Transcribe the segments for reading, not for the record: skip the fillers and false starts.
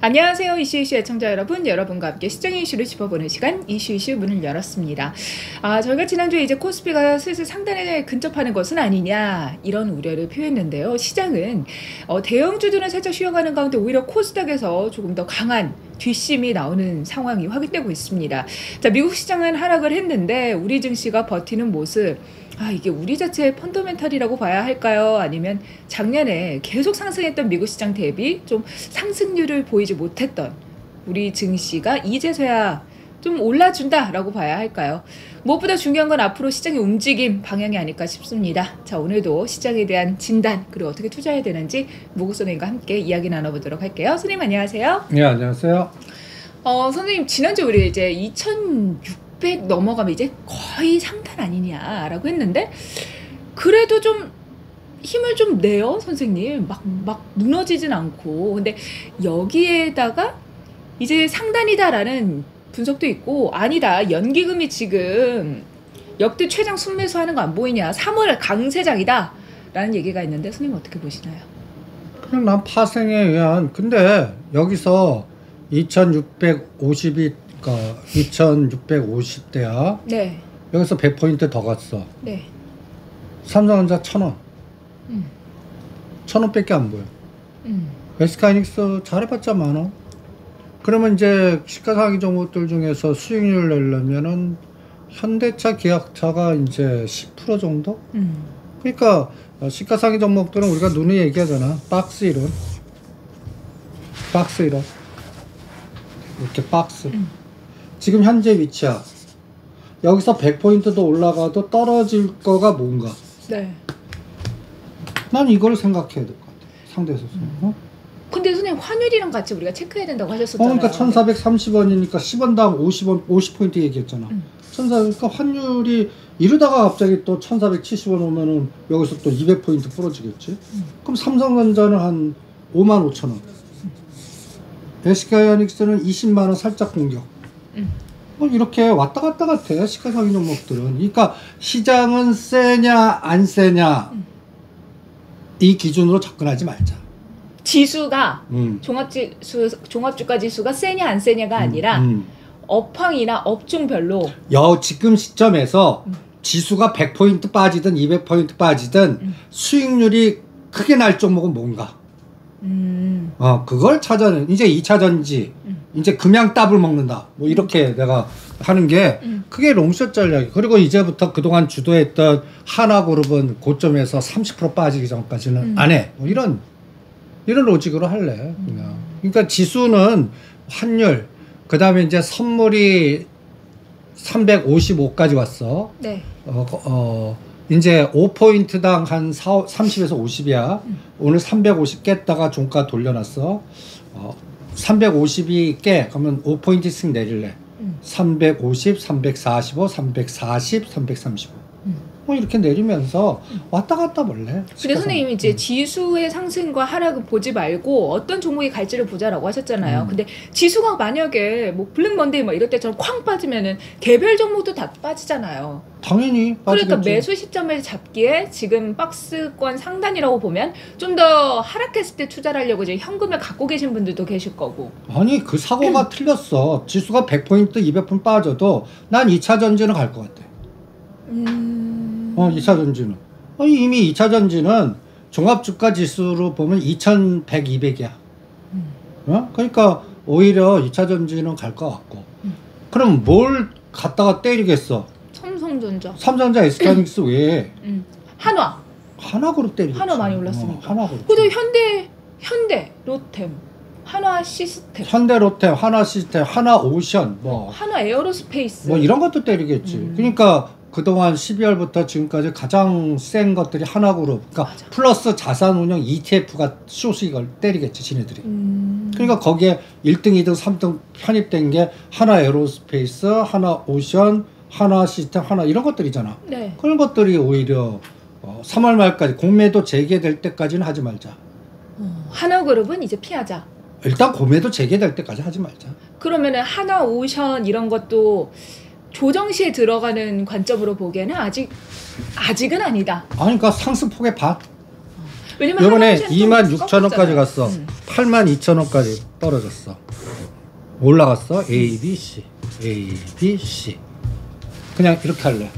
안녕하세요. 이슈이슈 애청자 여러분, 여러분과 함께 시장의 이슈를 짚어보는 시간 이슈이슈 문을 열었습니다. 저희가 지난주에 이제 코스피가 슬슬 상단에 근접하는 것은 아니냐 이런 우려를 표했는데요. 시장은 대형주들은 살짝 쉬어가는 가운데 오히려 코스닥에서 조금 더 강한 뒷심이 나오는 상황이 확인되고 있습니다. 자, 미국 시장은 하락을 했는데 우리 증시가 버티는 모습, 이게 우리 자체의 펀더멘탈이라고 봐야 할까요? 아니면 작년에 계속 상승했던 미국 시장 대비 좀 상승률을 보이지 못했던 우리 증시가 이제서야 좀 올라준다라고 봐야 할까요? 무엇보다 중요한 건 앞으로 시장의 움직임 방향이 아닐까 싶습니다. 자, 오늘도 시장에 대한 진단 그리고 어떻게 투자해야 되는지 무국 선생님과 함께 이야기 나눠보도록 할게요. 선생님 안녕하세요. 네, 안녕하세요. 선생님 지난주 우리 이제 2600 넘어가면 이제 거의 상단 아니냐라고 했는데 그래도 좀 힘을 좀 내요 선생님. 막 무너지진 않고. 근데 여기에다가 이제 상단이다라는 분석도 있고, 아니다 연기금이 지금 역대 최장 순매수 하는 거 안 보이냐, 3월 강세장이다 라는 얘기가 있는데 선생님 어떻게 보시나요? 그냥 난 파생에 의한, 근데 여기서 2650이 2650대야. 네. 여기서 100포인트 더 갔어. 네. 삼성전자 1000원. 1000원밖에 안 보여. SK하이닉스 잘해봤자 많아. 그러면 이제 시가상위 종목들 중에서 수익률 내려면은 현대차, 기아차가 이제 10% 정도? 그러니까 시가상위 종목들은 우리가 눈에 얘기하잖아. 박스 이론. 박스 이론. 이렇게 박스. 지금 현재 위치야. 여기서 100포인트도 올라가도 떨어질 거가 뭔가. 네. 난 이걸 생각해야 될 것 같아. 상대에서. 근데 선생님 환율이랑 같이 우리가 체크해야 된다고 하셨었잖아요. 그러니까 1430원이니까 10원당 50포인트 얘기했잖아. 1400, 그러니까 환율이 이러다가 갑자기 또 1470원 오면은 여기서 또 200포인트 부러지겠지. 그럼 삼성전자는 한 55,000원. SK하이닉스는 20만원 살짝 공격. 이렇게 왔다 갔다 같아, 시가상위 종목들은. 그러니까 시장은 세냐 안 세냐 이 기준으로 접근하지 말자. 지수가 종합주가 지수가 세냐 안 세냐가 아니라 업황이나 업종별로 지금 시점에서 지수가 100포인트 빠지든 200포인트 빠지든 수익률이 크게 날 종목은 뭔가. 그걸 찾아내. 이제 2차 전지, 이제 금양 더블 먹는다. 뭐 이렇게 내가 하는 게 그게 롱숏 전략이. 그리고 이제부터 그동안 주도했던 하나그룹은 고점에서 30% 빠지기 전까지는 안 해. 뭐 이런 로직으로 할래. 그냥. 그러니까 지수는 환율, 그 다음에 이제 선물이 355까지 왔어. 네. 이제 5포인트당 한 30에서 50이야. 오늘 350 깼다가 종가 돌려놨어. 350이 깨. 그러면 5포인트씩 내릴래. 350, 345, 340, 335. 뭐 이렇게 내리면서 왔다 갔다 볼래. 근데 선생님 이제 지수의 상승과 하락을 보지 말고 어떤 종목이 갈지를 보자라고 하셨잖아요. 근데 지수가 만약에 뭐 블랙먼데이 뭐 이럴 때처럼 쾅 빠지면은 개별 종목도 다 빠지잖아요. 당연히 빠지겠지. 그러니까 매수 시점을 잡기에 지금 박스권 상단이라고 보면 좀 더 하락했을 때 투자를 하려고 이제 현금을 갖고 계신 분들도 계실 거고. 아니 그 사고가 틀렸어. 지수가 100포인트 200포인트 빠져도 난 2차 전지는 갈 것 같아. 2차 전지는. 이미 2차 전지는 종합주가 지수로 보면 2100, 200이야. 그러니까 오히려 2차 전지는 갈 것 같고. 그럼 뭘 갖다가 때리겠어? 삼성전자, SK하이닉스 외에 하나그룹 때리겠지. 한화 많이 올랐으니까. 하나그룹. 그래도 현대, 롯템, 한화 시스템, 현대, 롯템, 한화 시스템, 한화 오션, 한화 에어로스페이스, 이런 것도 때리겠지. 그러니까 그동안 12월부터 지금까지 가장 센 것들이 하나그룹, 그러니까 맞아. 플러스 자산운용 ETF가 쇼스 이걸 때리겠지, 지네들이. 그러니까 거기에 1등, 2등, 3등 편입된 게 하나 에어로스페이스, 하나 오션, 하나 시스템, 하나 이런 것들이잖아. 네. 그런 것들이 오히려 3월 말까지 공매도 재개될 때까지는 하지 말자. 하나그룹은 이제 피하자. 일단 공매도 재개될 때까지 하지 말자. 그러면은 하나 오션 이런 것도 조정 시에 들어가는 관점으로 보기에는 아직은 아니다. 그러니까 상승폭의 반. 왜냐면 이번에 하나는 26,000원까지 갔어. 음. 82,000원까지 떨어졌어. 올라갔어. A, B, C. A, B, C. 그냥 이렇게 할래.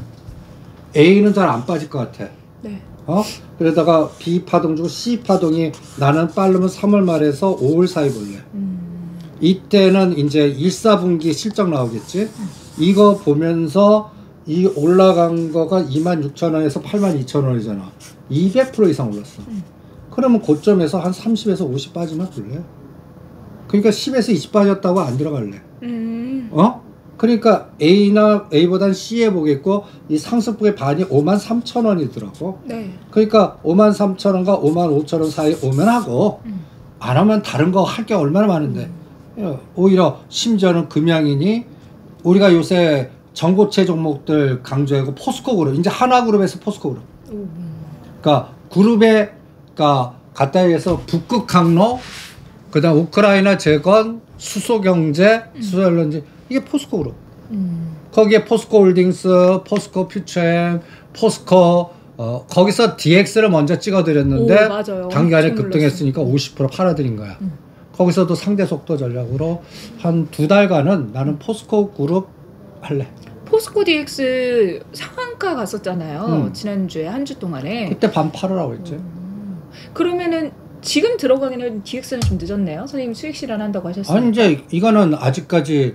A는 잘 안 빠질 것 같아. 네. 그러다가 B 파동 주고 C 파동이 나는 빠르면 3월 말에서 5월 사이 볼래. 이때는 이제 1, 4분기 실적 나오겠지. 이거 보면서 이 올라간 거가 26,000원에서 82,000원이잖아. 200% 이상 올랐어. 그러면 고점에서 한 30에서 50 빠지면 볼래. 그러니까 10에서 20 빠졌다고 안 들어갈래. 그러니까 A보단 C에 보겠고 이 상승폭의 반이 53,000원이더라고. 네. 그러니까 53,000원과 55,000원 사이 오면 하고 안 하면 다른 거 할 게 얼마나 많은데. 오히려 심지어는 금양이니 우리가 요새 전고체 종목들 강조하고 포스코 그룹, 이제 하나그룹에서 포스코 그룹. 그러니까 그룹에 갖다 위해서 북극 항로, 그다음 우크라이나 재건, 수소경제, 수소연료인지 이게 포스코 그룹. 거기에 포스코 홀딩스, 포스코 퓨처엠, 포스코 거기서 DX를 먼저 찍어드렸는데 단기간에 급등했으니까 50% 팔아드린 거야. 거기서도 상대 속도 전략으로 한 2달간은 나는 포스코 그룹 할래. 포스코 DX 상한가 갔었잖아요. 지난주에 한 주 동안에. 그때 반 팔으라고 했지. 그러면은 지금 들어가기는 DX는 좀 늦었네요. 선생님 수익 실현한다고 하셨어요. 아니 이제 이거는 아직까지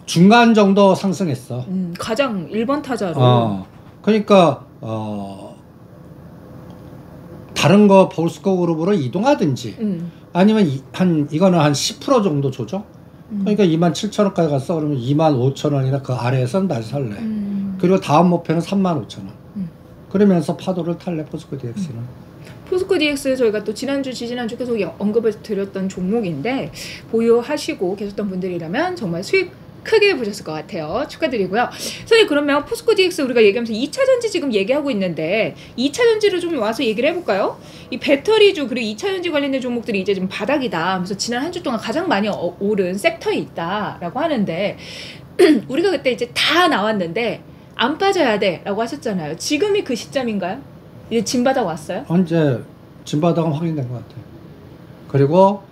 중간 정도 상승했어. 가장 1번 타자로. 그러니까 다른 거 포스코 그룹으로 이동하든지 아니면 이거는 한 10% 정도 조정. 그러니까 27,000원까지 갔어. 그러면 25,000원이나 그 아래에서는 다시 살래. 그리고 다음 목표는 35,000원. 그러면서 파도를 탈래 포스코 DX는. 포스코 DX 저희가 또 지난주 계속 언급을 드렸던 종목인데 보유하시고 계셨던 분들이라면 정말 수익 크게 보셨을 것 같아요. 축하드리고요. 선생님 그러면 포스코 DX 우리가 얘기하면서 2차 전지 지금 얘기하고 있는데 2차 전지를 좀 와서 얘기를 해볼까요? 이 배터리주 그리고 2차 전지 관련된 종목들이 이제 좀 바닥이다. 그래서 지난 한 주 동안 가장 많이 오른 섹터에 있다라고 하는데 우리가 그때 이제 다 나왔는데 안 빠져야 돼라고 하셨잖아요. 지금이 그 시점인가요? 이제 진바닥 왔어요? 이제 진바닥은 확인된 것 같아요. 그리고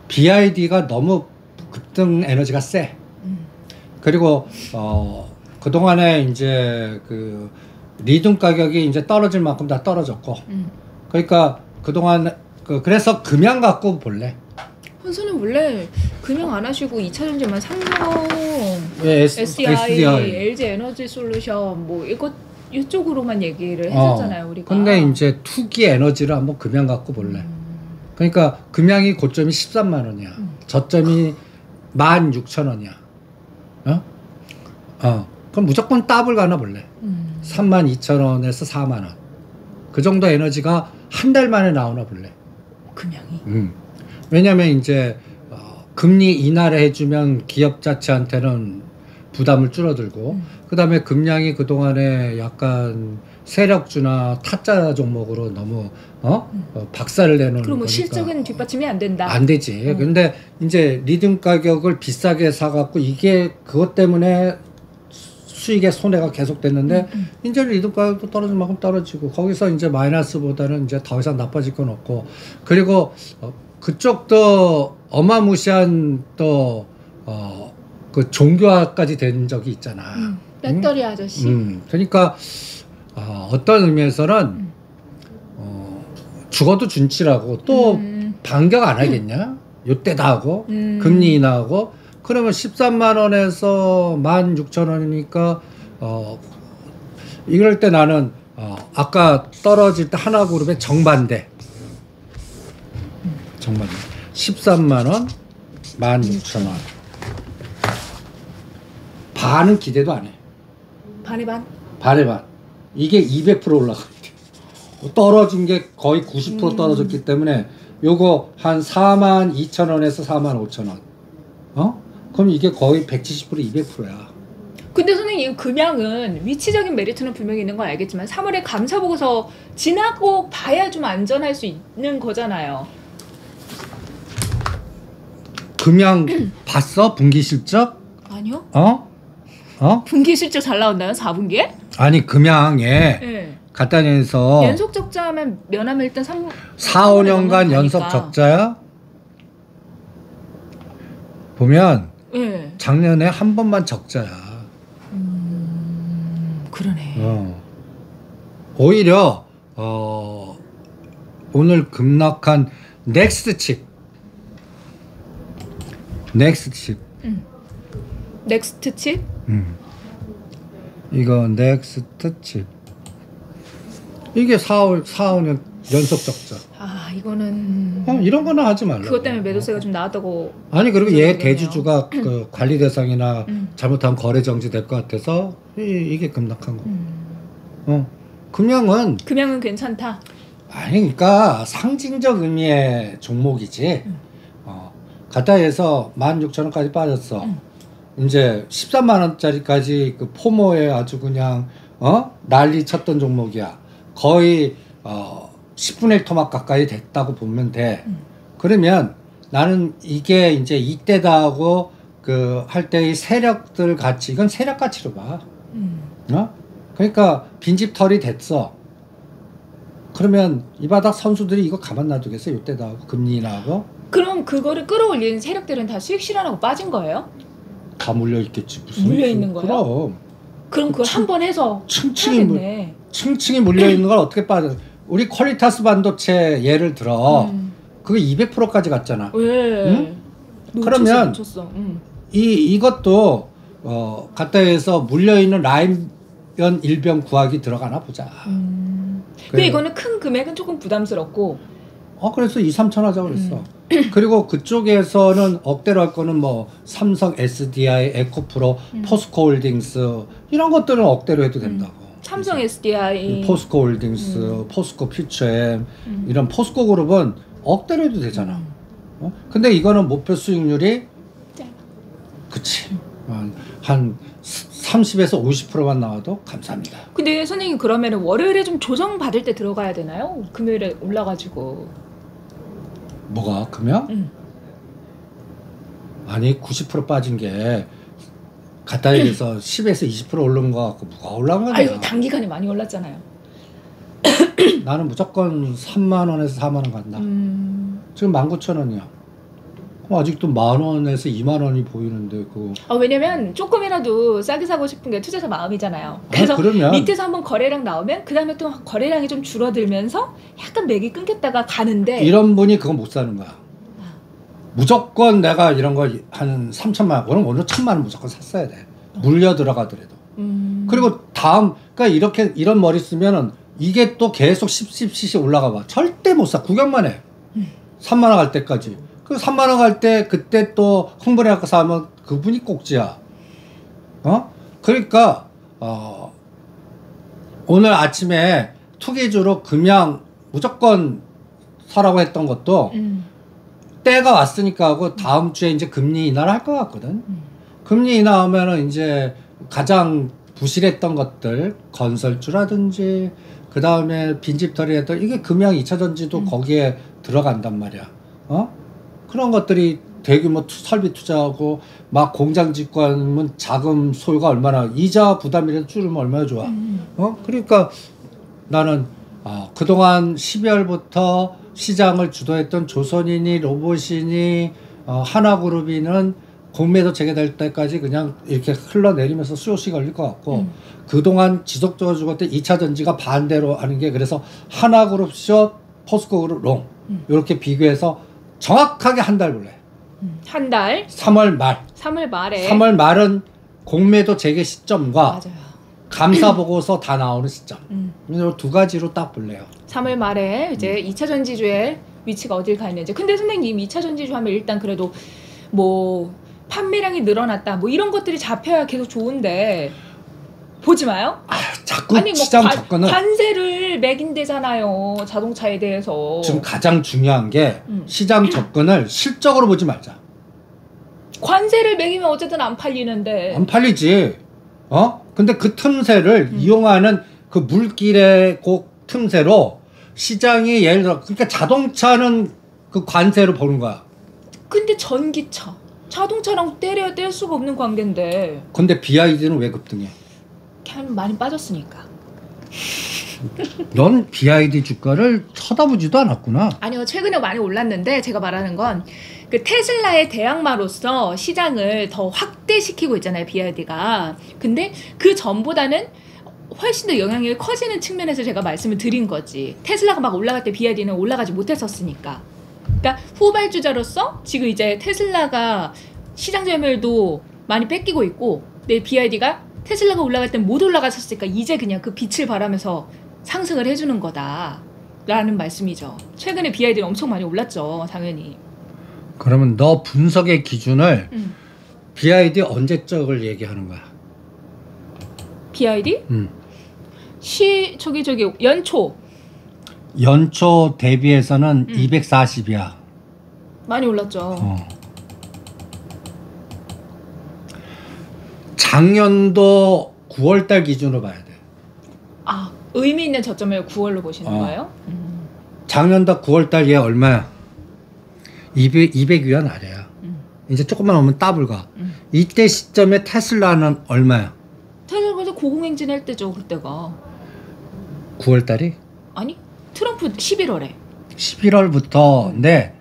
BID가 너무 급등 에너지가 세. 그리고 그동안에 이제 그 리튬 가격이 이제 떨어질 만큼 다 떨어졌고. 그러니까 그동안 그래서 금양 갖고 볼래. 선수는 원래 금양 안 하시고 2차 전지만 삼성, 예, SDI, LG 에너지 솔루션 뭐 이쪽으로만 얘기를 했었잖아요, 우리가. 근데 이제 투기 에너지를 한번 금양 갖고 볼래. 그러니까 금양이 고점이 13만 원이야. 저점이 16,000원이야. 그럼 무조건 더블 가나 볼래. 32,000원에서 4만 원. 그 정도 에너지가 한 달 만에 나오나 볼래. 금양이. 왜냐면 이제 금리 인하를 해주면 기업 자체한테는 부담을 줄어들고 그다음에 금양이 그동안에 약간 세력주나 타짜 종목으로 너무 박살을 내놓는 그럼 뭐 거니까 실적은 뒷받침이 안 된다. 안 되지. 근데 이제 리튬 가격을 비싸게 사갖고 이게 그것 때문에 수익의 손해가 계속됐는데 이제 리튬 가격도 떨어질 만큼 떨어지고 거기서 이제 마이너스보다는 이제 더 이상 나빠질 건 없고 그리고 그쪽도 어마무시한 또 그 종교화까지 된 적이 있잖아. 배터리 아저씨. 그러니까 어떤 의미에서는 죽어도 준치라고 또 반격 안 하겠냐? 요때다 하고 금리 인하하고 그러면 13만 원에서 16,000원이니까 이럴 때 나는 아까 떨어질 때 하나그룹의 정반대 13만 원, 16,000원. 반은 기대도 안 해. 반의 반? 반의 반. 이게 200% 올라가요. 떨어진 게 거의 90% 떨어졌기 때문에 요거 한 42,000원에서 45,000원. 그럼 이게 거의 170% 200%야. 근데 선생님 이 금양은 위치적인 메리트는 분명히 있는 건 알겠지만 3월에 감사 보고서 지나고 봐야 좀 안전할 수 있는 거잖아요. 금양 봤어? 분기 실적? 아니요. 분기 실적 잘 나온다요? 4분기에? 아니 금양에 네. 갖다내서 연속 적자하면 면하면 일단 4, 5년간 연속 적자야? 보면 네. 작년에 한 번만 적자야. 그러네. 오히려 오늘 급락한 넥스트칩. 넥스트칩? 이거 넥스트칩. 이게 4, 5년 연속 적자. 아 이거는 이런 거는 하지 말라. 그것 때문에 매도세가 좀 나왔다고. 아니 그리고 얘 그러겠네요. 대주주가 그 관리 대상이나 잘못하면 거래 정지 될 것 같아서 이게 급락한 거. 금양은 괜찮다. 아니 그러니까 상징적 의미의 종목이지. 갖다 해서 16,000원까지 빠졌어. 이제 13만 원짜리까지 그 포모에 아주 그냥 난리 쳤던 종목이야. 거의 10분의 1 토막 가까이 됐다고 보면 돼. 그러면 나는 이게 이제 이때다 하고 그 할 때의 세력들 가치, 이건 세력 가치로 봐. 그러니까 빈집털이 됐어. 그러면 이 바닥 선수들이 이거 가만 놔두겠어? 이때다 하고 금리 인하하고. 그럼 그거를 끌어올리는 세력들은 다 수익 실현하고 빠진 거예요? 다 물려 있겠지. 무슨 물려 있는 거예요? 그럼 그걸 한 번 해서 층층이 물려 있는 걸 어떻게 빠져? 우리 퀄리타스 반도체 예를 들어 그게 200%까지 갔잖아. 왜? 응? 그러면 이것도 갖다 해서 물려 있는 라인변 일병 구하기 들어가나 보자. 근데 이거는 큰 금액은 조금 부담스럽고. 그래서 2, 3천 하자고 그랬어. 그리고 그쪽에서는 억대로 할 거는 뭐 삼성, SDI, 에코프로, 포스코홀딩스 이런 것들은 억대로 해도 된다고. 삼성, SDI, 포스코홀딩스, 포스코 퓨처엠 이런 포스코 그룹은 억대로 해도 되잖아. 근데 이거는 목표 수익률이 그치. 한 30에서 50%만 나와도 감사합니다. 근데 선생님 그러면 월요일에 좀 조정 받을 때 들어가야 되나요? 금요일에 올라가지고. 뭐가 금요? 아니 90% 빠진 게 갖다에서 10에서 20% 오른 거 같고 뭐가 올라간 거냐? 아유 단기간에 많이 올랐잖아요. 나는 무조건 3만 원에서 4만 원 간다. 지금 19,000원이야. 아직도 10,000원에서 20,000원이 보이는데 그거. 왜냐면 조금이라도 싸게 사고 싶은 게 투자자 마음이잖아요. 그래서 그러면 밑에서 한번 거래량 나오면 그 다음에 또 거래량이 좀 줄어들면서 약간 맥이 끊겼다가 가는데. 이런 분이 그거 못 사는 거야. 무조건 내가 이런 거 한 3천만 원, 오늘 1,000만 원 무조건 샀어야 돼. 물려 들어가더라도. 그리고 다음, 그러니까 이렇게 이런 머리 쓰면은 이게 또 계속 10씩 올라가 봐. 절대 못 사. 구경만 해. 3만 원 갈 때까지. 그 3만 원 갈 때 그때 또 흥분해갖고 사면 그분이 꼭지야. 그러니까 오늘 아침에 투기주로 금양 무조건 사라고 했던 것도 때가 왔으니까 하고 다음 주에 이제 금리 인하를 할 것 같거든. 금리 인하하면은 이제 가장 부실했던 것들 건설주라든지 그 다음에 빈집털이 했던 이게 금양 2차전지도 거기에 들어간단 말이야. 그런 것들이 대규모 설비 투자하고 막 공장 짓고 하면 자금 소요가 얼마나 이자 부담이라도 줄이면 얼마나 좋아. 그러니까 나는 그동안 12월부터 시장을 주도했던 조선인이 로봇이니 하나그룹이는 공매도 재개될 때까지 그냥 이렇게 흘러내리면서 수요시 걸릴 것 같고 그동안 지속적으로 죽었던 2차 전지가 반대로 하는 게 그래서 하나그룹 숏 포스코그룹 롱 이렇게 비교해서 정확하게 한 달 볼래. 한 달? 3월 말. 3월 말에. 3월 말은 공매도 재개 시점과 맞아요. 감사 보고서 다 나오는 시점. 이 두 가지로 딱 볼래요. 3월 말에 이제 2차 전지주의 위치가 어딜 가 있는지. 근데 선생님 2차 전지주 하면 일단 그래도 뭐 판매량이 늘어났다 뭐 이런 것들이 잡혀야 계속 좋은데 보지 마요? 자꾸 시장 접근은 관세를 매긴대잖아요. 자동차에 대해서. 지금 가장 중요한 게 시장 접근을 실적으로 보지 말자. 관세를 매기면 어쨌든 안 팔리는데. 안 팔리지. 근데 그 틈새를 이용하는 그 물길의 그 틈새로 시장이 예를 들어 그러니까 자동차는 그 관세로 보는 거야. 근데 전기차, 자동차랑 때려야 뗄 수가 없는 관계인데. 근데 BID는 왜 급등해? 많이 빠졌으니까. 넌 BID 주가를 쳐다보지도 않았구나. 아니요, 최근에 많이 올랐는데 제가 말하는 건 그 테슬라의 대항마로서 시장을 더 확대시키고 있잖아요, BYD가. 근데 그 전보다는 훨씬 더 영향력이 커지는 측면에서 제가 말씀을 드린 거지. 테슬라가 막 올라갈 때 BYD는 올라가지 못했었으니까. 그러니까 후발주자로서 지금 이제 테슬라가 시장 점유율도 많이 뺏기고 있고, 내 BYD가 테슬라가 올라갈 땐 못 올라갔었으니까 이제 그냥 그 빛을 발하면서 상승을 해주는 거다라는 말씀이죠. 최근에 BYD는 엄청 많이 올랐죠, 당연히. 그러면 너 분석의 기준을 BID 언제적을 얘기하는 거야? BYD? 저기 연초. 연초 대비해서는 240이야. 많이 올랐죠. 작년도 9월달 기준으로 봐야 돼. 아, 의미 있는 저점을 9월로 보시는 거예요? 작년도 9월달 얘 얼마야? 200위안 아래야. 이제 조금만 오면 더블 가. 이때 시점에 테슬라는 얼마야? 테슬라에서 고공행진할 때죠, 그때가. 9월달이? 아니, 트럼프 11월에. 11월부터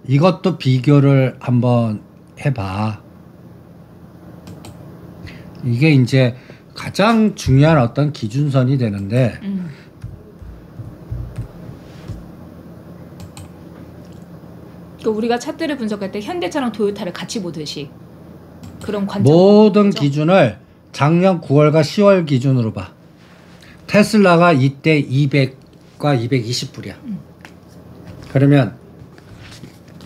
이것도 비교를 한번 해봐. 이게 이제 가장 중요한 어떤 기준선이 되는데 그러니까 우리가 차트를 분석할 때 현대차랑 도요타를 같이 보듯이 그런 관점. 모든 기준을 작년 9월과 10월 기준으로 봐. 테슬라가 이때 200과 220불이야. 그러면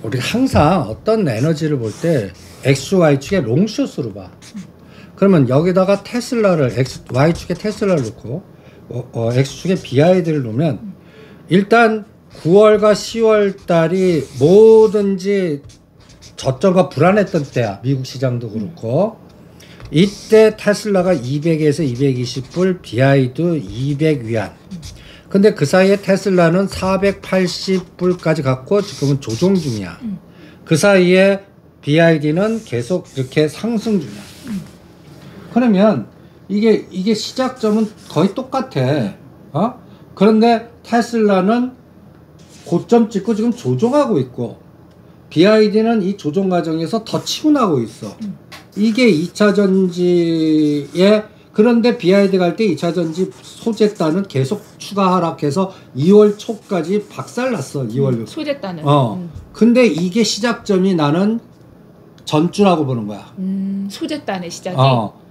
우리가 항상 어떤 에너지를 볼 때 XY축의 롱숏으로 봐. 그러면 여기다가 테슬라를 Y축에 테슬라를 놓고 X축에 BID를 놓으면 일단 9월과 10월 달이 뭐든지 저점과 불안했던 때야. 미국 시장도 그렇고. 이때 테슬라가 200에서 220불, BID 200위안. 근데 그 사이에 테슬라는 480불까지 갔고 지금은 조정 중이야. 그 사이에 BID는 계속 이렇게 상승 중이야. 그러면 이게 시작점은 거의 똑같아. 그런데 테슬라는 고점 찍고 지금 조정하고 있고 BID는 이 조정 과정에서 더 치고 나고 있어. 이게 2차 전지에 그런데 BID 갈 때 2차 전지 소재단은 계속 추가 하락해서 2월 초까지 박살났어. 2월. 소재단은. 근데 이게 시작점이 나는 전주라고 보는 거야. 소재단의 시작이.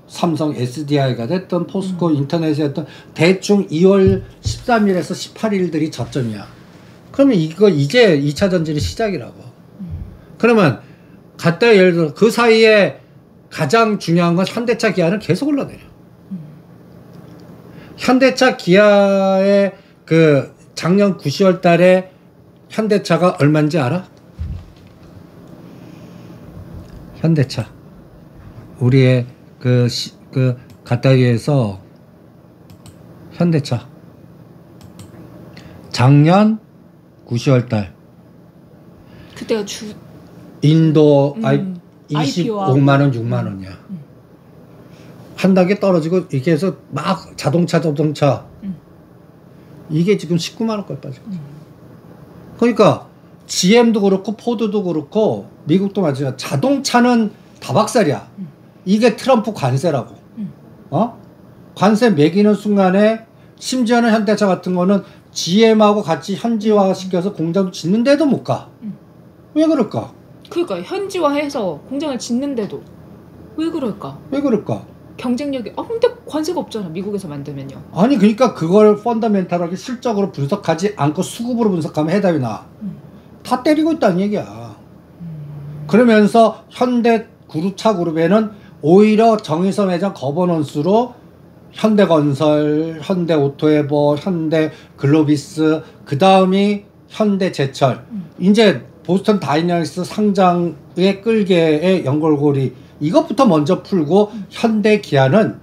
삼성 SDI가 됐든 포스코 인터넷이 됐든 대충 2월 13일에서 18일들이 저점이야. 그러면 이거 이제 2차 전지의 시작이라고. 그러면 갖다 예를 들어 그 사이에 가장 중요한 건 현대차 기아는 계속 올라내려. 현대차 기아의 그 작년 9, 10월 달에 현대차가 얼마인지 알아? 현대차. 우리의 그 가타위에서 현대차. 작년 9, 10월 달. 그때가 인도 25만 원, 6만 원이야. 한 단계 떨어지고 이렇게 해서 막 자동차 이게 지금 19만 원까지 빠지고. 그러니까 GM도 그렇고 포드도 그렇고 미국도 마찬가지야. 자동차는 다박살이야. 이게 트럼프 관세라고. 관세 매기는 순간에 심지어는 현대차 같은 거는 GM하고 같이 현지화 시켜서 공장 짓는데도 못 가. 왜 그럴까? 그러니까 현지화해서 공장을 짓는데도 왜 그럴까? 경쟁력이 근데 관세가 없잖아, 미국에서 만들면요. 아니 그러니까 그걸 펀더멘탈하게 실적으로 분석하지 않고 수급으로 분석하면 해답이 나와. 다 때리고 있다는 얘기야. 그러면서 현대 그룹차 그룹에는 오히려 정의선 회장 거버넌스로 현대건설, 현대오토에버, 현대글로비스, 그 다음이 현대제철. 이제 보스턴 다이내믹스 상장의 끌개의 연결고리 이것부터 먼저 풀고 현대기아는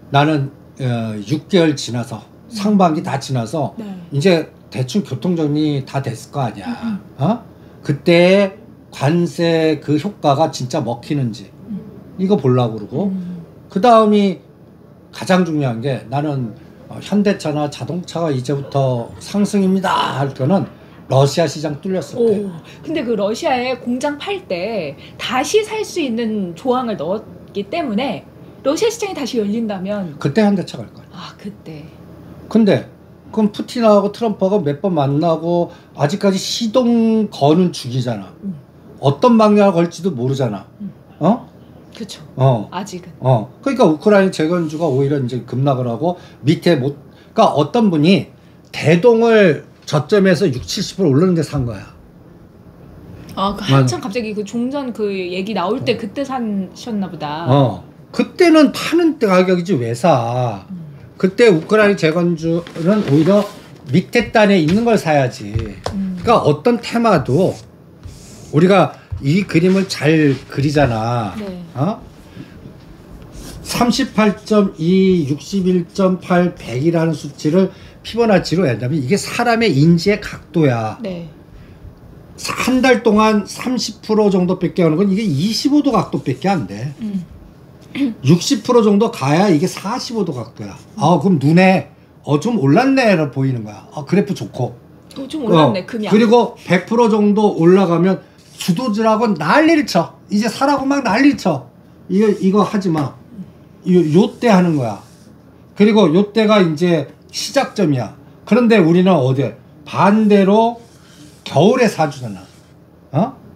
나는 6개월 지나서 상반기 다 지나서 이제 대충 교통정리 다 됐을 거 아니야. 그때 관세 그 효과가 진짜 먹히는지 이거 보려고 그러고 그 다음이 가장 중요한 게 나는 현대차나 자동차가 이제부터 상승입니다 할 때는 러시아 시장 뚫렸을 때. 근데 그 러시아에 공장 팔 때 다시 살 수 있는 조항을 넣었기 때문에 러시아 시장이 다시 열린다면 그때 현대차 갈 거야. 그때. 근데 그럼 푸틴하고 트럼프하고 몇 번 만나고 아직까지 시동 거는 중이잖아. 어떤 방향을 걸지도 모르잖아. 그렇죠. 아직은. 그러니까 우크라이나 재건주가 오히려 이제 급락을 하고 밑에 못. 그러니까 어떤 분이 대동을 저점에서 60-70% 오르는 데 산 거야. 그 한참 갑자기 그 종전 그 얘기 나올 때 그때 사셨나 보다. 그때는 파는 가격이지 왜 사. 그때 우크라이나 재건주는 오히려 밑에 단에 있는 걸 사야지. 그러니까 어떤 테마도 우리가 이 그림을 잘 그리잖아. 네. 38.2, 61.8, 100이라는 수치를 피보나치로 한다면 이게 사람의 인지의 각도야. 네. 한 달 동안 30% 정도밖에 하는 건 이게 25도 각도밖에 안 돼. 60% 정도 가야 이게 45도 각도야. 그럼 눈에 좀 올랐네로 보이는 거야. 그래프 좋고. 좀 올랐네. 금양. 그리고 100% 정도 올라가면 주도주라고 난리를 쳐. 이제 사라고 막 난리를 쳐. 이거 하지 마. 요때 하는 거야. 그리고 요때가 이제 시작점이야. 그런데 우리는 어디 반대로 겨울에 사주잖아.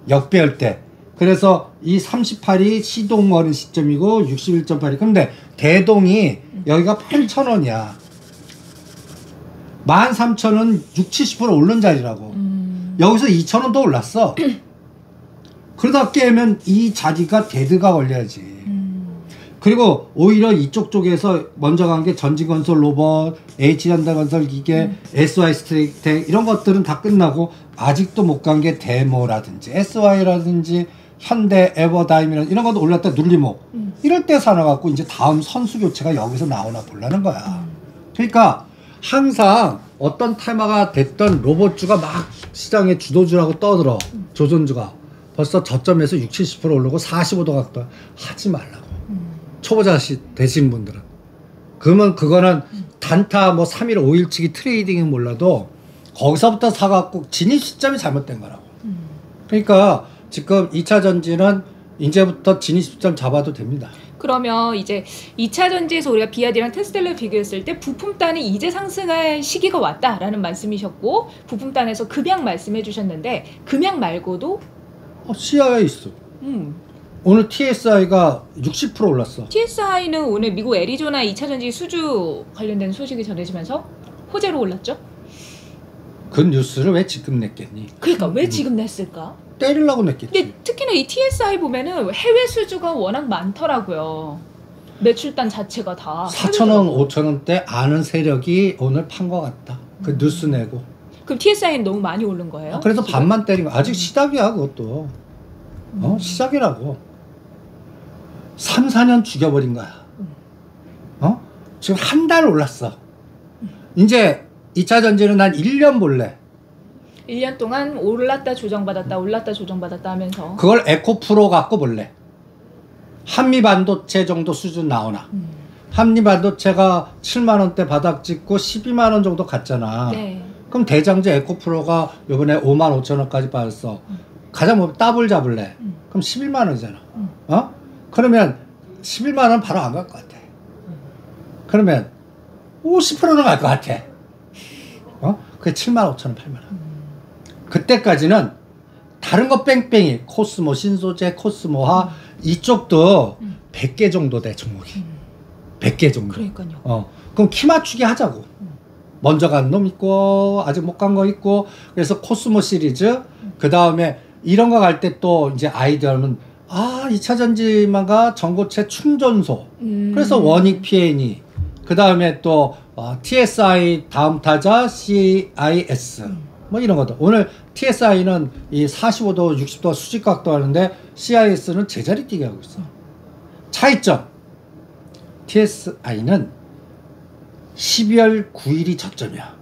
역배열 때. 그래서 이 38이 시동 거는 시점이고 61.8이. 근데 대동이 여기가 8,000원이야. 13,000원 60-70% 오른 자리라고. 여기서 2,000원 더 올랐어. 그러다 깨면 이 자리가 데드가 걸려야지. 그리고 오히려 이쪽 쪽에서 먼저 간 게 전진건설 로봇, H현대건설 기계, SY 스트레이텍 이런 것들은 다 끝나고 아직도 못 간 게 데모라든지 SY라든지 현대 에버다임이라든지 이런 것도 올랐다 눌리목 이럴 때 사놔갖고 이제 다음 선수 교체가 여기서 나오나 보려는 거야. 그러니까 항상 어떤 테마가 됐던 로봇주가 막 시장의 주도주라고 떠들어. 조선주가 벌써 저점에서 60-70% 오르고 45도 각도 하지 말라고. 초보자 되신 분들은. 그러면 그거는 단타 3일 5일치기 트레이딩은 몰라도 거기서부터 사갖고 진입 시점이 잘못된 거라고. 그러니까 지금 2차 전지는 이제부터 진입 시점 잡아도 됩니다. 그러면 이제 2차 전지에서 우리가 비아디랑 테슬라를 비교했을 때 부품단이 이제 상승할 시기가 왔다라는 말씀이셨고 부품단에서 금양 말씀해 주셨는데 금양 말고도 CII 있어. 오늘 TSI가 60% 올랐어. TSI는 오늘 미국 애리조나 2차 전지 수주 관련된 소식이 전해지면서 호재로 올랐죠? 그 뉴스를 왜 지금 냈겠니? 그러니까 왜 지금 냈을까? 때리려고 냈겠지. 근데 특히나 이 TSI 보면은 해외 수주가 워낙 많더라고요. 매출단 자체가 다 4,000원, 5,000원대 아는 세력이 오늘 판 것 같다. 그 뉴스 내고. 그럼 TSI는 너무 많이 오른 거예요? 그래서 지금? 반만 때린 거. 아직 시작이야 그것도. 시작이라고. 3, 4년 죽여버린 거야. 지금 한 달 올랐어. 이제 2차 전지는 난 1년 볼래. 1년 동안 올랐다 조정받았다 올랐다 조정받았다 하면서 그걸 에코프로 갖고 볼래. 한미반도체 정도 수준 나오나. 한미반도체가 7만원대 바닥 찍고 12만원 정도 갔잖아. 네. 그럼 대장주 에코프로가 요번에 5만 5천원까지 빠졌어. 가장 뭐 더블 잡을래. 그럼 11만원이잖아. 그러면 11만원 바로 안 갈 것 같아. 그러면 50%는 갈 것 같아. 그게 7만 5천원 8만원. 그때까지는 다른 거 뺑뺑이 코스모, 신소재, 코스모화 이쪽도 100개 정도 돼 종목이. 100개 정도. 그러니까요. 그럼 키 맞추기 하자고. 먼저 간 놈 있고 아직 못 간 거 있고. 그래서 코스모 시리즈 그 다음에 이런 거 갈 때 또 이제 아이디어는 2차 전지만가 전고체 충전소. 그래서 원익 PNE. 그 다음에 또 TSI 다음 타자 CIS. 뭐 이런 것도. 오늘 TSI는 이 45도, 60도 수직각도 하는데 CIS는 제자리 뛰게 하고 있어. 차이점. TSI는 12월 9일이 저점이야.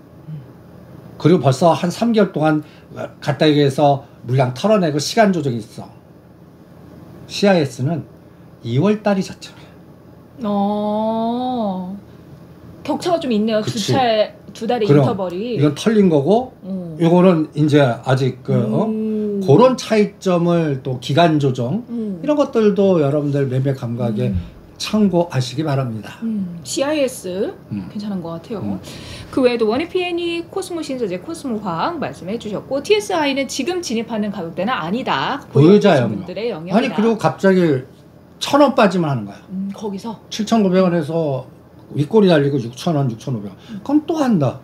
그리고 벌써 한 3개월 동안 갖다 얘기해서 물량 털어내고 시간 조정이 있어. CIS는 2월 달이 저점이야. 격차가 좀 있네요. 그치. 두 달의 그럼 인터벌이. 이건 털린 거고 이거는 이제 아직 그런 차이점을 또 기간 조정 이런 것들도 여러분들 매매 감각에 참고하시기 바랍니다. CIS 괜찮은 것 같아요. 그 외에도 원익PN이 코스모 신소재, 코스모 화학 말씀해 주셨고 TSI는 지금 진입하는 가격대는 아니다. 보유자 분들의 영역이다. 아니 그리고 갑자기 1,000원 빠지면 하는 거야. 거기서 7,900원에서 윗골이 달리고 6,000원, 6,500원. 그럼 또 한다.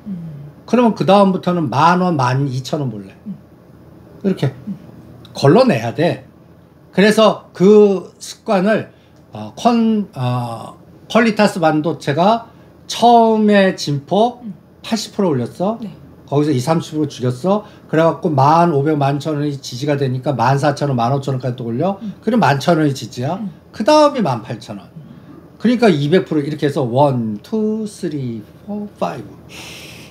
그러면 그 다음부터는 10,000원, 12,000원 볼래. 이렇게 걸러내야 돼. 그래서 그 습관을 퀄리타스 반도체가 처음에 진폭 80% 올렸어. 네. 거기서 20-30% 줄였어. 그래갖고 15,000, 11,000원이 지지가 되니까 14,000원, 15,000원까지 또 올려. 그럼 11,000원이 지지야. 그 다음이 18,000원. 그러니까 200% 이렇게 해서 1, 2, 3, 4, 5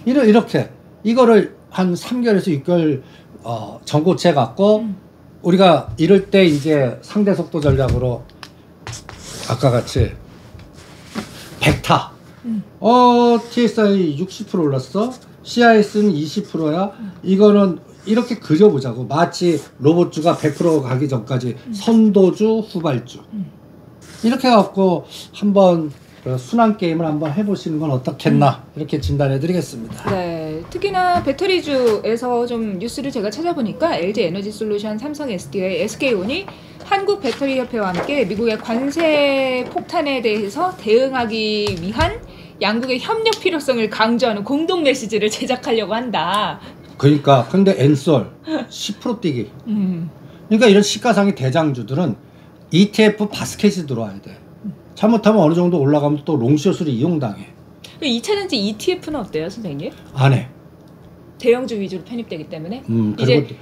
이렇게 이거를 한 3개월에서 6개월 전고체 갖고 우리가 이럴 때 이제 상대 속도 전략으로 아까 같이 벡타 TSI 60% 올랐어. CIS는 20%야. 이거는 이렇게 그려보자고. 마치 로봇주가 100% 가기 전까지 선도주, 후발주. 이렇게 해갖고 한번 순환 게임을 한번 해보시는 건 어떻겠나 이렇게 진단해 드리겠습니다. 네, 특히나 배터리주에서 좀 뉴스를 제가 찾아보니까 LG 에너지 솔루션, 삼성 SDI, SK온이 한국 배터리 협회와 함께 미국의 관세 폭탄에 대해서 대응하기 위한 양국의 협력 필요성을 강조하는 공동 메시지를 제작하려고 한다. 그러니까 근데 엔솔 10% 뛰기. 그러니까 이런 시가상위 대장주들은 ETF 바스켓이 들어와야 돼. 잘못하면 어느 정도 올라가면 또 롱숏으로 이용당해. 2차전지 ETF는 어때요, 선생님? 안 해. 대형주 위주로 편입되기 때문에. 그리고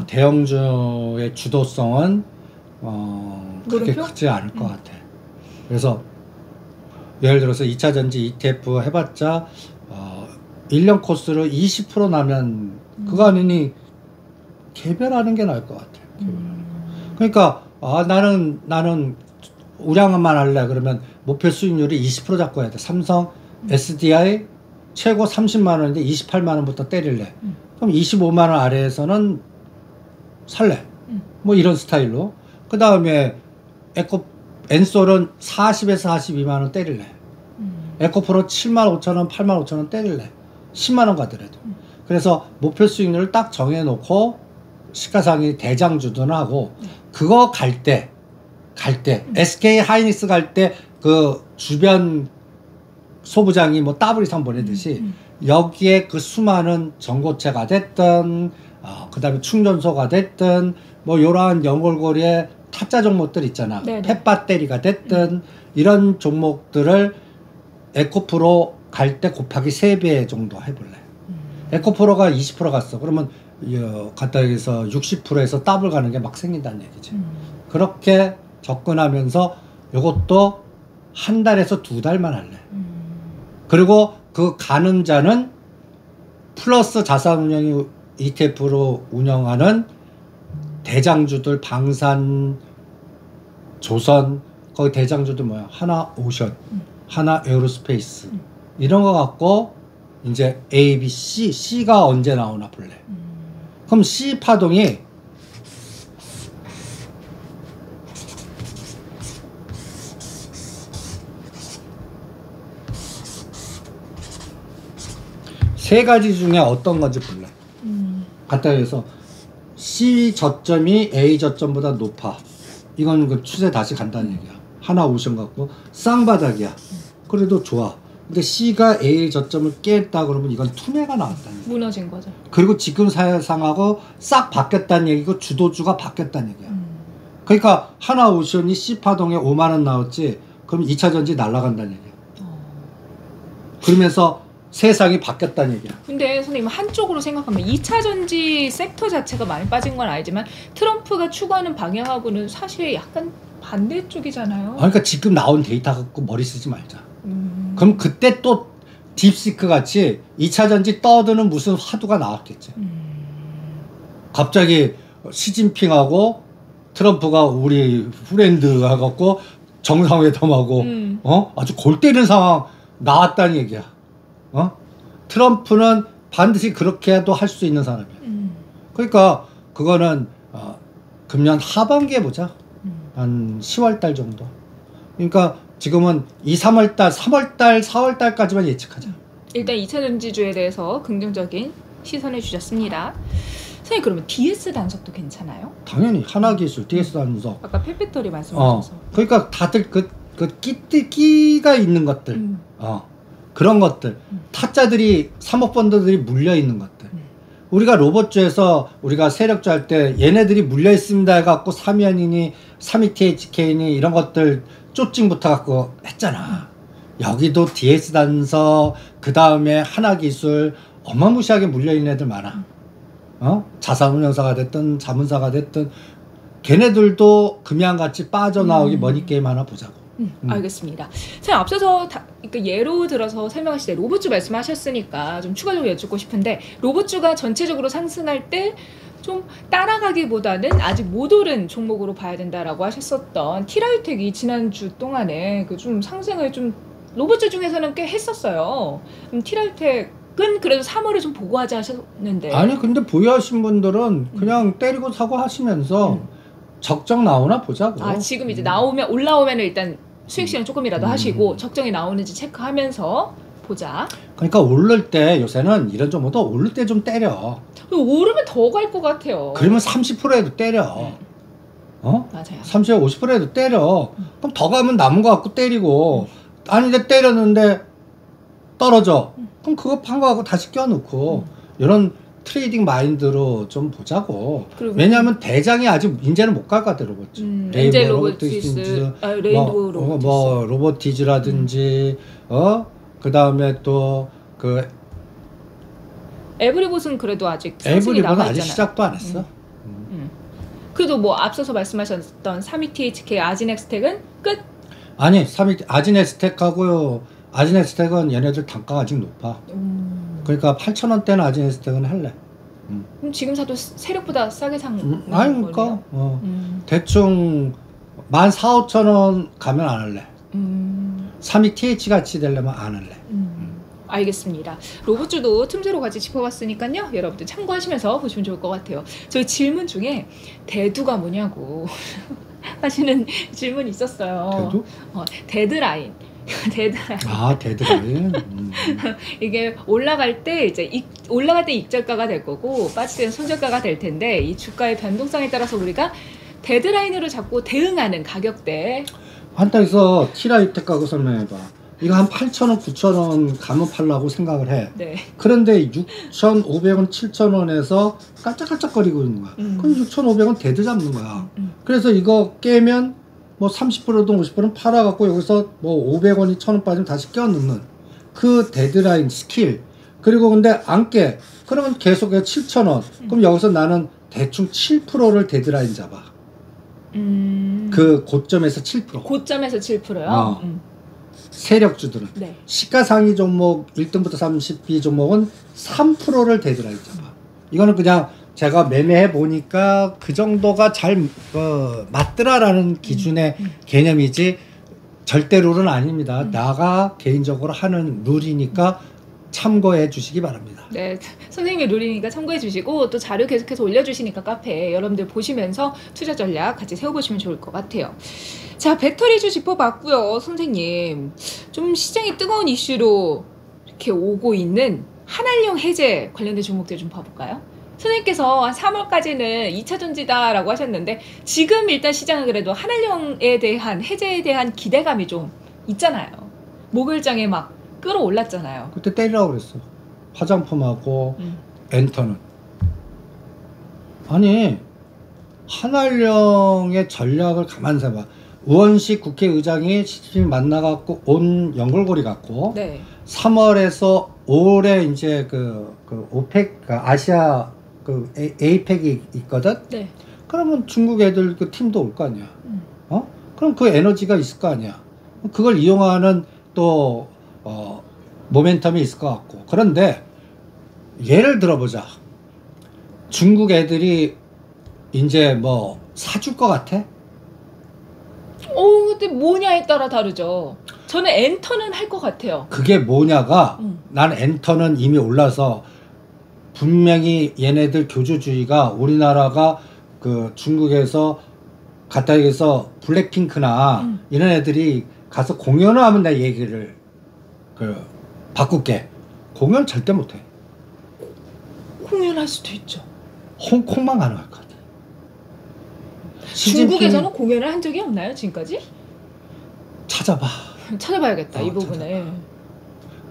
대형주의 주도성은 그렇게 물음표? 크지 않을 것 같아. 그래서 예를 들어서 2차전지 ETF 해봤자 1년 코스로 20% 나면 그거 아니니 개별하는 게 나을 것 같아. 그러니까 나는 우량만 할래. 그러면 목표 수익률이 20% 잡고 해야 돼. 삼성 SDI 최고 30만 원인데 28만 원부터 때릴래. 그럼 25만 원 아래에서는 살래. 뭐 이런 스타일로. 그 다음에 엔솔은 40에서 42만 원 때릴래. 에코프로 7만 5천 원, 8만 5천 원 때릴래. 10만 원 가더라도. 그래서 목표 수익률을 딱 정해놓고 시가상위 대장주든 하고 그거 갈 때 SK 하이닉스 갈 때 그 주변 소부장이 뭐 더블 이상 보내듯이 여기에 그 수많은 전고체가 됐든 그 다음에 충전소가 됐든 뭐 요러한 연골고리의 타짜 종목들 있잖아. 펫배터리가 됐든 이런 종목들을 에코프로 갈 때 곱하기 3배 정도 해볼래. 에코프로가 20% 갔어. 그러면 갔다 여기서 60%에서 더블 가는 게 막 생긴다는 얘기지. 그렇게 접근하면서 이것도 한 달에서 2달만 할래. 그리고 그 가는 자는 플러스 자산운용 ETF로 운영하는 대장주들 방산, 조선, 거기 대장주들 뭐야? 하나 오션, 하나 에어로스페이스 이런 거 갖고 이제 A, B, C가 언제 나오나 볼래. 그럼 C 파동이 세 가지 중에 어떤 건지 볼래. 갖다 해서 C 저점이 A 저점보다 높아. 이건 그 추세 다시 간다는 얘기야. 하나 오션 갖고 쌍바닥이야. 그래도 좋아. 근데 C가 A 저점을 깼다 그러면 이건 투매가 나왔다는 얘기야. 무너진 거죠. 그리고 지금 사상하고 싹 바뀌었다는 얘기고 주도주가 바뀌었다는 얘기야. 그러니까 하나 오션이 C 파동에 5만 원 나왔지. 그럼 2차 전지 날아간다는 얘기야. 그러면서 세상이 바뀌었다는 얘기야. 근데 선생님 한쪽으로 생각하면 2차 전지 섹터 자체가 많이 빠진 건 알지만 트럼프가 추구하는 방향하고는 사실 약간 반대쪽이잖아요. 그러니까 지금 나온 데이터 갖고 머리 쓰지 말자. 그럼 그때 또 딥시크 같이 2차 전지 떠드는 무슨 화두가 나왔겠지. 갑자기 시진핑하고 트럼프가 우리 프렌드 해갖고 정상회담하고 아주 골 때리는 상황 나왔다는 얘기야. 트럼프는 반드시 그렇게 해도 할 수 있는 사람이야. 그러니까 그거는 금년 하반기에 보자. 한 10월 달 정도. 그러니까 지금은 2, 3월 달, 3월 달, 4월 달까지만 예측하자. 일단 2차 전지주에 대해서 긍정적인 시선을 주셨습니다. 선생님 그러면 DS 단속도 괜찮아요? 당연히 하나기술, DS 단속. 아까 펫배터리 말씀하셔서. 그러니까 다들 그 끼가 있는 것들. 그런 것들. 타짜들이, 사모펀드들이 물려 있는 것들. 우리가 로봇주에서 우리가 세력주 할 때 얘네들이 물려 있습니다 해갖고 삼연이니 32THK니 이런 것들 쪼찡부터 갖고 했잖아. 여기도 DS 단서 그 다음에 하나기술 어마무시하게 물려있는 애들 많아. 자산운용사가 됐든 자문사가 됐든 걔네들도 금양같이 빠져나오기 머니게임 하나 보자고. 알겠습니다. 선생님 앞서서 그러니까 예로 들어서 설명하실 때 로봇주 말씀하셨으니까 좀 추가적으로 여쭙고 싶은데 로봇주가 전체적으로 상승할 때 좀 따라가기보다는 아직 못 오른 종목으로 봐야 된다라고 하셨었던 티라유텍이 지난주 동안에 그 좀 상승을 좀 로봇주 중에서는 꽤 했었어요. 티라유텍은 그래도 3월에 좀 보고하자 하셨는데. 아니 근데 보유하신 분들은 그냥 때리고 사고 하시면서 적정 나오나 보자고. 지금 이제 올라오면 일단 수익 실현 조금이라도 하시고 적정이 나오는지 체크하면서 보자. 그러니까 오를 때 요새는 이런 종목도 오를 때 좀 때려. 오르면 더 갈 것 같아요. 그러면 30%에도 때려. 맞아요. 30, 50%에도 때려. 그럼 더 가면 남은 거 갖고 때리고. 아니 근데 때렸는데 떨어져. 그럼 그거 판 거 갖고 다시 껴놓고 이런 트레이딩 마인드로 좀 보자고. 왜냐하면 대장이 아직 이제는 못 갈 것 같아 로봇. 엔젤 로보티스, 레인보우 로보티스. 뭐 로보티즈라든지 그 다음에 또 그 에브리봇은 그래도 아직 상승이 남아있잖아요. 에브리봇은 아직 시작도 안 했어. 그래도 뭐 앞서서 말씀하셨던 32THK 아지넥스텍은 끝? 아니 아지넥스텍하고요. 아지넥스텍은 얘네들 단가가 아직 높아. 그러니까 8,000원대는 아지넥스텍은 할래. 그럼 지금 사도 세력보다 싸게 산 아니 그러니까 대충 14,000, 5,000원 가면 안 할래. 32TH 같이 되려면 안 할래. 알겠습니다. 로봇주도 틈새로 같이 짚어봤으니까요. 여러분들 참고하시면서 보시면 좋을 것 같아요. 저희 질문 중에 대두가 뭐냐고 하시는 질문이 있었어요. 대두? 데드라인. 데드라인. 데드라인. 이게 올라갈 때 올라갈 때 익절가가 될 거고 빠질 때는 손절가가 될 텐데 이 주가의 변동성에 따라서 우리가 데드라인으로 잡고 대응하는 가격대. 한타에서 티라유텍 가고 설명해봐. 이거 한 8,000원, 9,000원 가면 팔라고 생각을 해. 네. 그런데 6,500원, 7,000원에서 깔짝깔짝거리고 있는 거야. 그럼 6,500원 데드 잡는 거야. 그래서 이거 깨면 뭐 30%든 50%는 팔아갖고 여기서 뭐 500원이 1,000원 빠지면 다시 껴넣는 그 데드라인 스킬. 그리고 근데 안 깨. 그러면 계속 7,000원. 그럼 여기서 나는 대충 7%를 데드라인 잡아. 그 고점에서 7%. 고점에서 7%요? 세력주들은. 네. 시가상위 종목 1등부터 30위 종목은 3%를 데드라인 잡아. 이거는 그냥 제가 매매해 보니까 그 정도가 잘 맞더라라는 기준의 개념이지 절대 룰은 아닙니다. 나가 개인적으로 하는 룰이니까 참고해 주시기 바랍니다. 네, 선생님의 룰이니까 참고해 주시고 또 자료 계속해서 올려주시니까 카페에 여러분들 보시면서 투자 전략 같이 세워보시면 좋을 것 같아요. 자, 배터리주 짚어봤고요. 선생님, 좀 시장이 뜨거운 이슈로 이렇게 오고 있는 한알령 해제 관련된 종목들 좀 봐볼까요? 선생님께서 한 3월까지는 2차 전지다라고 하셨는데 지금 일단 시장은 그래도 한알령에 대한 해제에 대한 기대감이 좀 있잖아요. 목요일장에 막 끌어올랐잖아요. 그때 때리라고 그랬어. 화장품하고 엔터는. 아니 한알령의 전략을 가만 세봐. 우원식 국회의장이 시진핑 만나갖고 온 연골고리 갖고 네. 3월에서 올해 이제 그 오펙 아시아 그 에이펙이 있거든. 네. 그러면 중국 애들 그 팀도 올 거 아니야. 그럼 그 에너지가 있을 거 아니야. 그걸 이용하는 또 모멘텀이 있을 것 같고. 그런데 예를 들어보자. 중국 애들이 이제 뭐 사줄 것 같아? 근데 뭐냐에 따라 다르죠. 저는 엔터는 할 것 같아요. 그게 뭐냐가 나는 엔터는 이미 올라서 분명히 얘네들 교주주의가 우리나라가 그 중국에서 갔다 여기서 블랙핑크나 이런 애들이 가서 공연을 하면 내 얘기를 그 바꿀게. 공연 절대 못해. 공연할 수도 있죠. 홍콩만 가능할 것 같아. 중국에서는 공연을 한 적이 없나요 지금까지? 찾아봐. 찾아봐야겠다 이 부분을.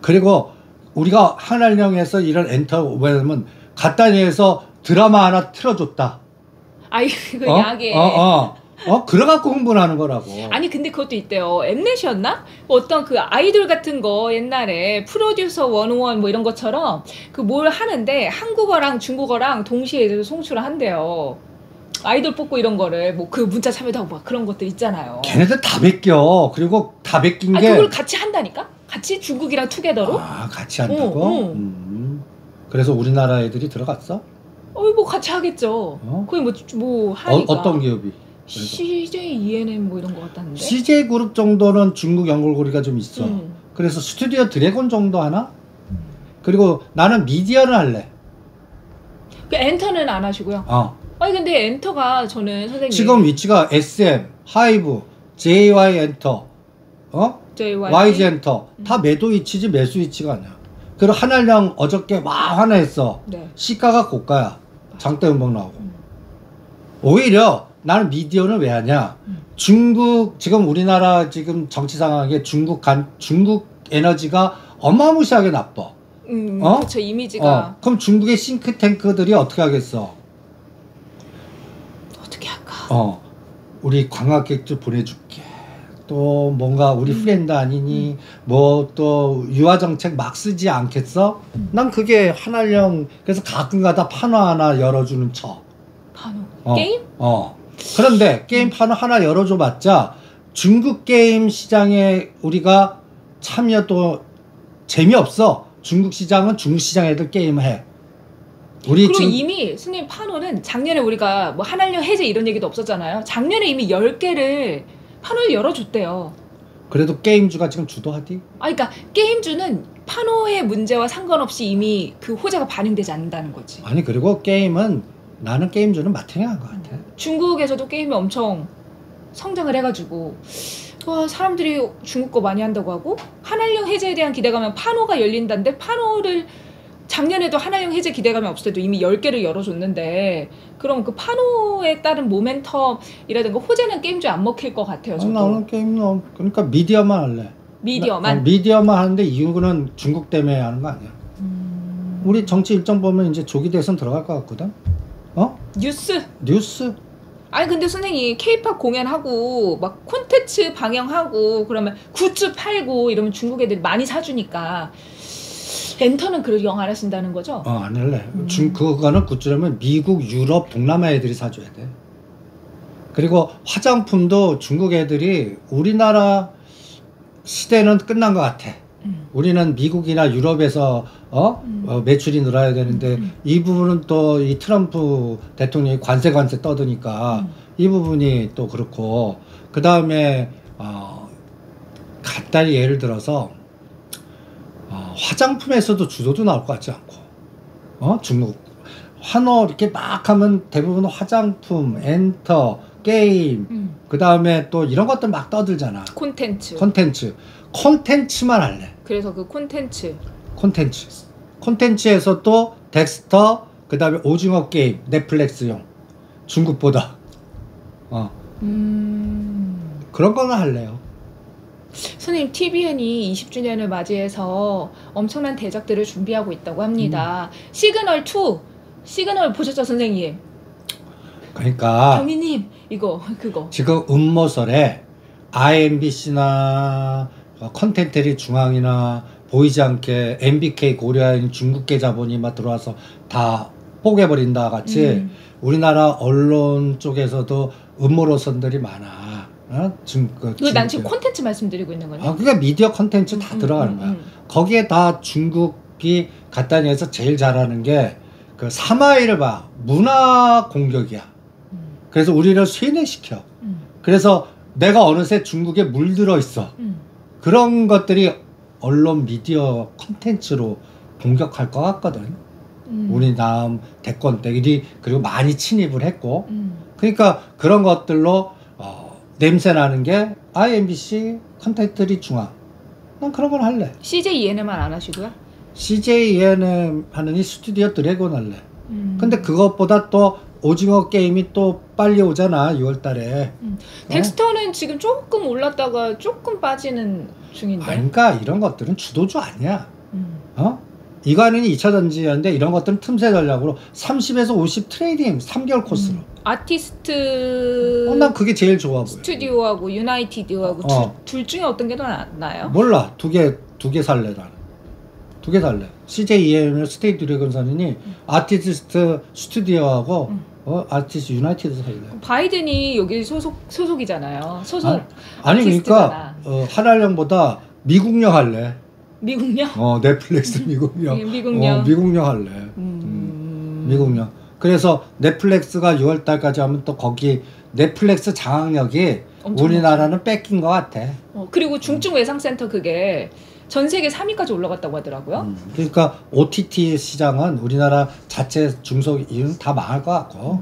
그리고 우리가 한알령에서 이런 엔터 왜냐면 갔다니에서 드라마 하나 틀어줬다. 아이 그 약에. 그래갖고 홍보를 하는 거라고. 아니 근데 그것도 있대요. 엠넷이었나? 어떤 그 아이돌 같은 거 옛날에 프로듀서 101 뭐 이런 것처럼 그 뭘 하는데 한국어랑 중국어랑 동시에 송출을 한대요. 아이돌 뽑고 이런 거를 뭐 그 문자 참여도 하고 막 그런 것들 있잖아요. 걔네들 다 베껴. 그리고 다 베낀 게. 그걸 같이 한다니까? 같이 중국이랑 투게더로? 같이 한다고? 그래서 우리나라 애들이 들어갔어? 뭐 같이 하겠죠. 거의 뭐 하니까. 어떤 기업이? CJ ENM 뭐 이런 거 같다는데. CJ 그룹 정도는 중국 연결고리가 좀 있어. 그래서 스튜디오 드래곤 정도 하나? 그리고 나는 미디어를 할래. 그 엔터는 안 하시고요. 아니 근데 엔터가 저는 선생님 지금 위치가 SM, 하이브, JY 엔터, YG 엔터 다 매도 위치지 매수 위치가 아니야. 그리고 한알령 어저께 막 화나했어. 네. 시가가 고가야. 장대 음악 나오고. 오히려 나는 미디어는 왜 하냐? 중국 지금 우리나라 지금 정치 상황에 중국 에너지가 어마무시하게 나빠. 그렇죠 이미지가. 그럼 중국의 싱크탱크들이 어떻게 하겠어? 어떻게 할까? 우리 관광객들 보내줄게. 또 뭔가 우리 프렌드 아니니 뭐 또 유화 정책 막 쓰지 않겠어? 난 그게 한알령 그래서 가끔가다 판호 하나 열어주는 척. 판호 게임? 그런데 게임 판호 하나 열어줘봤자 중국 게임 시장에 우리가 참여도 재미없어. 중국 시장은 중국 시장 애들 게임해. 그리고 이미 스님 판호는 작년에 우리가 뭐 한알령 해제 이런 얘기도 없었잖아요. 작년에 이미 10개를 판호를 열어줬대요. 그래도 게임주가 지금 주도하디? 그러니까 게임주는 판호의 문제와 상관없이 이미 그 호재가 반영되지 않는다는 거지. 아니 그리고 나는 게임주는 마탱이한 것 같아. 중국에서도 게임이 엄청 성장을 해가지고 와 사람들이 중국 거 많이 한다고 하고 한알령 해제에 대한 기대감은 판호가 열린다는데 판호를 작년에도 한알령 해제 기대감이 없을 때도 이미 10개를 열어줬는데 그럼 그 판호에 따른 모멘텀이라든가 호재는 게임주에 안 먹힐 것 같아요. 저도. 나는 그러니까 미디어만 할래. 미디어만? 미디어만 하는데 이유는 중국 때문에 하는 거 아니야. 우리 정치 일정 보면 이제 조기 대선 들어갈 것 같거든. 뉴스? 아니 근데 선생님 K-팝 공연하고 막 콘텐츠 방영하고 그러면 굿즈 팔고 이러면 중국 애들이 많이 사주니까 엔터는 그걸 영 안 하신다는 거죠? 안 할래. 그거는 굿즈라면 미국, 유럽, 동남아 애들이 사줘야 돼. 그리고 화장품도 중국 애들이 우리나라 시대는 끝난 것 같아. 우리는 미국이나 유럽에서 매출이 늘어야 되는데 이 부분은 또 이 트럼프 대통령이 관세 떠드니까 이 부분이 또 그렇고 그 다음에 간단히 예를 들어서 화장품에서도 주도도 나올 것 같지 않고 중국 한어 이렇게 막 하면 대부분 화장품, 엔터, 게임 그 다음에 또 이런 것들 막 떠들잖아. 콘텐츠만 할래. 그래서 그 콘텐츠에서 또 덱스터 그 다음에 오징어 게임 넷플릭스용 중국보다 그런 거는 할래요. 선생님 TVN이 20주년을 맞이해서 엄청난 대작들을 준비하고 있다고 합니다. 시그널 보셨죠 선생님? 그러니까 경희님 그거 지금 음모설에 IMBC나 컨텐츠리 중앙이나 보이지 않게 MBK 고려인 중국계 자본이 막 들어와서 다 포개버린다 같이 우리나라 언론 쪽에서도 음모로선들이 많아. 지금 난 지금 콘텐츠 말씀드리고 있는 거네. 그러니까 미디어 콘텐츠 다 들어가는 거야. 거기에 다 중국이 간단히해서 제일 잘하는 게 그 사마이를 봐. 문화 공격이야. 그래서 우리를 쇠뇌시켜. 그래서 내가 어느새 중국에 물들어 있어. 그런 것들이 언론 미디어 콘텐츠로 공격할 것 같거든. 우리 다음 대권 때 그리고 많이 침입을 했고 그러니까 그런 것들로 냄새 나는 게 IMBC 콘텐츠 중앙. 난 그런 걸 할래. CJ ENM만 안 하시고요? CJ ENM 하느니 스튜디오 드래곤 할래. 근데 그것보다 또 오징어 게임이 또 빨리 오잖아 6월 달에. 덱스터는 지금 조금 올랐다가 조금 빠지는 중인데. 그러니까 이런 것들은 주도주 아니야. 이거 하느니 2차 전지였는데 이런 것들은 틈새 전략으로 30에서 50 트레이딩 3개월 코스로. 아티스트 난 그게 제일 좋아 보여. 스튜디오하고 유나이티드하고 둘 중에 어떤 게 더 나아요? 몰라. 두 개 살래 나는. 두 개 살래. CJ ENM 스테이 드래곤 사느니 아티스트 스튜디오하고 아티스트 유나이티드 살래. 바이든이 여기 소속이잖아요. 아니 그러니까 한알령보다 미국령 할래. 미국령? 넷플릭스 미국령. 미국령. 미국령 할래. 미국령. 그래서 넷플릭스가 6월 달까지 하면 또 거기 넷플릭스 장악력이 우리나라는 뺏긴 것 같아. 그리고 중증 외상센터 그게 전 세계 3위까지 올라갔다고 하더라고요. 그러니까 OTT 시장은 우리나라 자체 중소기업은 다 망할 것 같고.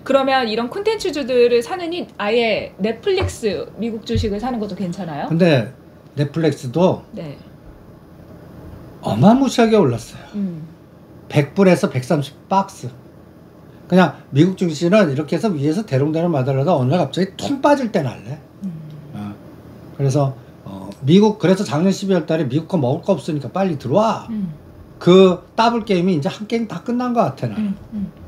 그러면 이런 콘텐츠주들을 사느니 아예 넷플릭스 미국 주식을 사는 것도 괜찮아요? 근데 넷플릭스도 네. 어마무시하게 올랐어요. 100불에서 130박스. 그냥 미국 증시는 이렇게 해서 위에서 대롱대롱 맞으려다 어느 날 갑자기 통 빠질 때는 할래. 그래서 미국 그래서 작년 12월 달에 미국 거 먹을 거 없으니까 빨리 들어와. 그 더블 게임이 이제 한 게임 다 끝난 것 같아 나는.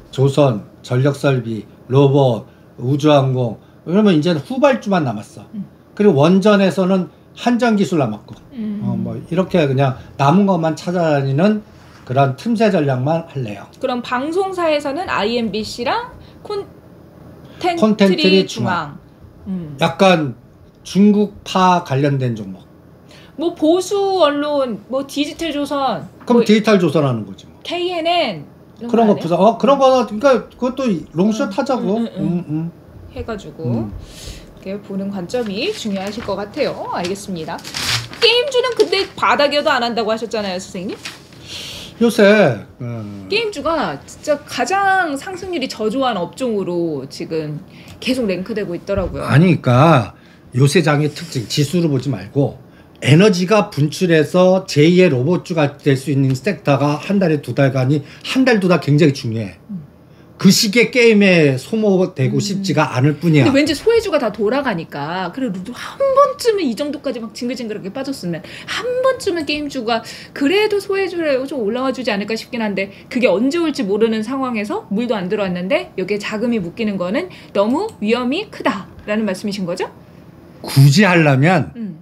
조선, 전력설비, 로봇, 우주항공 이러면 이제 후발주만 남았어. 그리고 원전에서는 한전기술 남았고 뭐 이렇게 그냥 남은 것만 찾아다니는 그런 틈새 전략만 할래요. 그럼 방송사에서는 IMBC랑 콘텐츠 중앙. 약간 중국파 관련된 종목. 뭐 보수 언론, 뭐 디지털 조선. 그럼 뭐 디지털 조선하는 거지 뭐. KNN 그런 거 부산. 그런 거 그러니까 그것도 롱숏 하자고. 해가지고 이렇게 보는 관점이 중요하실 것 같아요. 알겠습니다. 게임주는 근데 바닥이어도 안 한다고 하셨잖아요, 선생님. 요새 게임주가 진짜 가장 상승률이 저조한 업종으로 지금 계속 랭크되고 있더라고요. 아니 그러니까 요새 장의 특징 지수를 보지 말고 에너지가 분출해서 제2의 로봇주가 될 수 있는 섹터가 한 달에 두 달간이 한 달 두 달 굉장히 중요해. 그 시기에 게임에 소모되고 싶지가 않을 뿐이야. 근데 왠지 소외주가 다 돌아가니까 그래도 한 번쯤은 이 정도까지 막 징글징글하게 빠졌으면 한 번쯤은 게임주가 그래도 소외주를 좀 올라와주지 않을까 싶긴 한데 그게 언제 올지 모르는 상황에서 물도 안 들어왔는데 여기에 자금이 묶이는 거는 너무 위험이 크다라는 말씀이신 거죠? 굳이 하려면